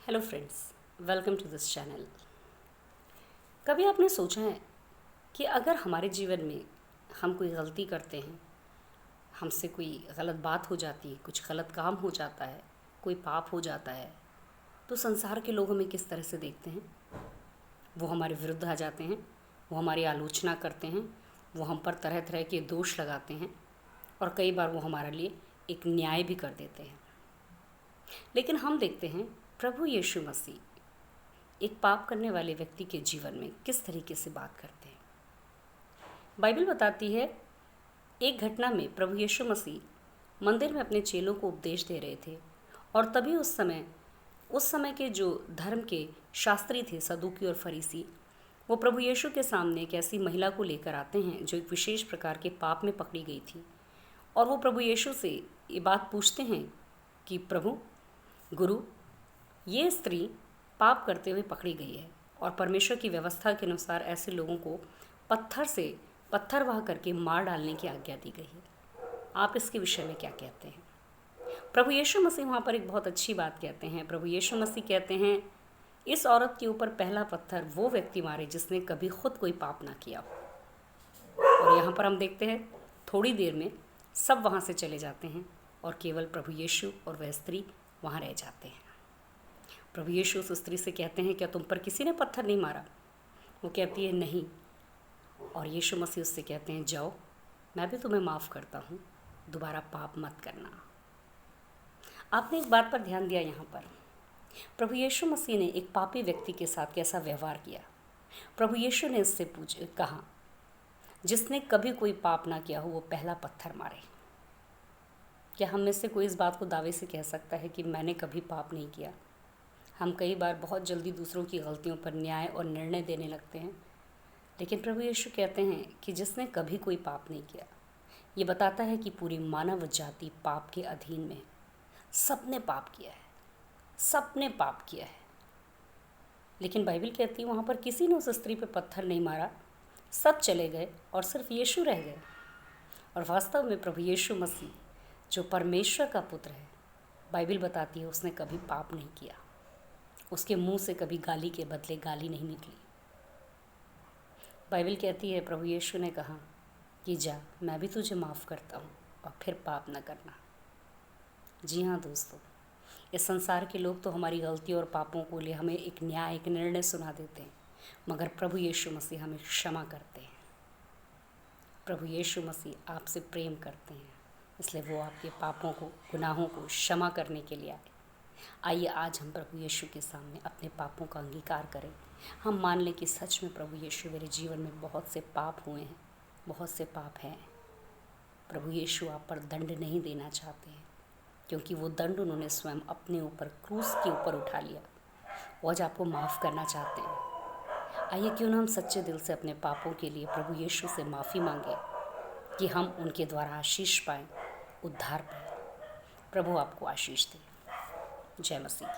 Hello friends, welcome to this channel. कभी आपने सोचा है कि अगर हमारे जीवन में हम कोई गलती करते हैं, हमसे कोई गलत बात हो जाती है, कुछ गलत काम हो जाता है, कोई पाप हो जाता है, तो संसार के लोग हमें किस तरह से देखते हैं? वो हमारे विरुद्ध आ जाते हैं, वो हमारी आलोचना करते हैं, वो हम पर तरह तरह के दोष लगाते हैं और कई बार वो हमारे लिए एक न्याय भी कर देते हैं। लेकिन हम देखते हैं प्रभु यीशु मसीह एक पाप करने वाले व्यक्ति के जीवन में किस तरीके से बात करते हैं। बाइबल बताती है, एक घटना में प्रभु यीशु मसीह मंदिर में अपने चेलों को उपदेश दे रहे थे और तभी उस समय के जो धर्म के शास्त्री थे, सदूकी और फरीसी, वो प्रभु यीशु के सामने एक ऐसी महिला को लेकर आते हैं जो एक विशेष प्रकार के पाप में पकड़ी गई थी। और वो प्रभु यीशु से ये बात पूछते हैं कि प्रभु, गुरु, ये स्त्री पाप करते हुए पकड़ी गई है और परमेश्वर की व्यवस्था के अनुसार ऐसे लोगों को पत्थर वाह करके मार डालने की आज्ञा दी गई है। आप इसके विषय में क्या कहते हैं? प्रभु यीशु मसीह वहाँ पर एक बहुत अच्छी बात कहते हैं। प्रभु यीशु मसीह कहते हैं, इस औरत के ऊपर पहला पत्थर वो व्यक्ति मारे जिसने कभी खुद कोई पाप ना किया हो। और यहाँ पर हम देखते हैं थोड़ी देर में सब वहाँ से चले जाते हैं और केवल प्रभु यीशु और वह स्त्री वहाँ रह जाते हैं। प्रभु यीशु उस स्त्री से कहते हैं, क्या तुम पर किसी ने पत्थर नहीं मारा? वो कहती है, नहीं। और यीशु मसीह उससे कहते हैं, जाओ, मैं भी तुम्हें माफ़ करता हूँ, दोबारा पाप मत करना। आपने एक बात पर ध्यान दिया, यहाँ पर प्रभु यीशु मसीह ने एक पापी व्यक्ति के साथ कैसा व्यवहार किया। प्रभु यीशु ने उससे कहा, जिसने कभी कोई पाप ना किया हो वो पहला पत्थर मारे। क्या हम में से कोई इस बात को दावे से कह सकता है कि मैंने कभी पाप नहीं किया? हम कई बार बहुत जल्दी दूसरों की गलतियों पर न्याय और निर्णय देने लगते हैं, लेकिन प्रभु यीशु कहते हैं कि जिसने कभी कोई पाप नहीं किया। ये बताता है कि पूरी मानव जाति पाप के अधीन में है। सबने पाप किया है, सबने पाप किया है। लेकिन बाइबल कहती है वहाँ पर किसी ने उस स्त्री पे पत्थर नहीं मारा, सब चले गए और सिर्फ यीशु रह गए। और वास्तव में प्रभु यीशु मसीह जो परमेश्वर का पुत्र है, बाइबल बताती है उसने कभी पाप नहीं किया। उसके मुंह से कभी गाली के बदले गाली नहीं निकली। बाइबल कहती है प्रभु यीशु ने कहा कि जा, मैं भी तुझे माफ़ करता हूँ और फिर पाप न करना। जी हाँ दोस्तों, इस संसार के लोग तो हमारी गलतियों और पापों को लिए हमें एक न्याय, एक निर्णय सुना देते हैं, मगर प्रभु यीशु मसीह हमें क्षमा करते हैं। प्रभु यीशु मसीह आपसे प्रेम करते हैं, इसलिए वो आपके पापों को, गुनाहों को क्षमा करने के लिए आए। आइए आज हम प्रभु यीशु के सामने अपने पापों का अंगीकार करें। हम मान लें कि सच में प्रभु यीशु, मेरे जीवन में बहुत से पाप हुए हैं, बहुत से पाप हैं। प्रभु यीशु आप पर दंड नहीं देना चाहते हैं, क्योंकि वो दंड उन्होंने स्वयं अपने ऊपर क्रूस के ऊपर उठा लिया। वो आज आपको माफ़ करना चाहते हैं। आइए क्यों ना हम सच्चे दिल से अपने पापों के लिए प्रभु यीशु से माफ़ी मांगें कि हम उनके द्वारा आशीष पाएँ, उद्धार पाएँ। प्रभु आपको आशीष दे। जय मसीह।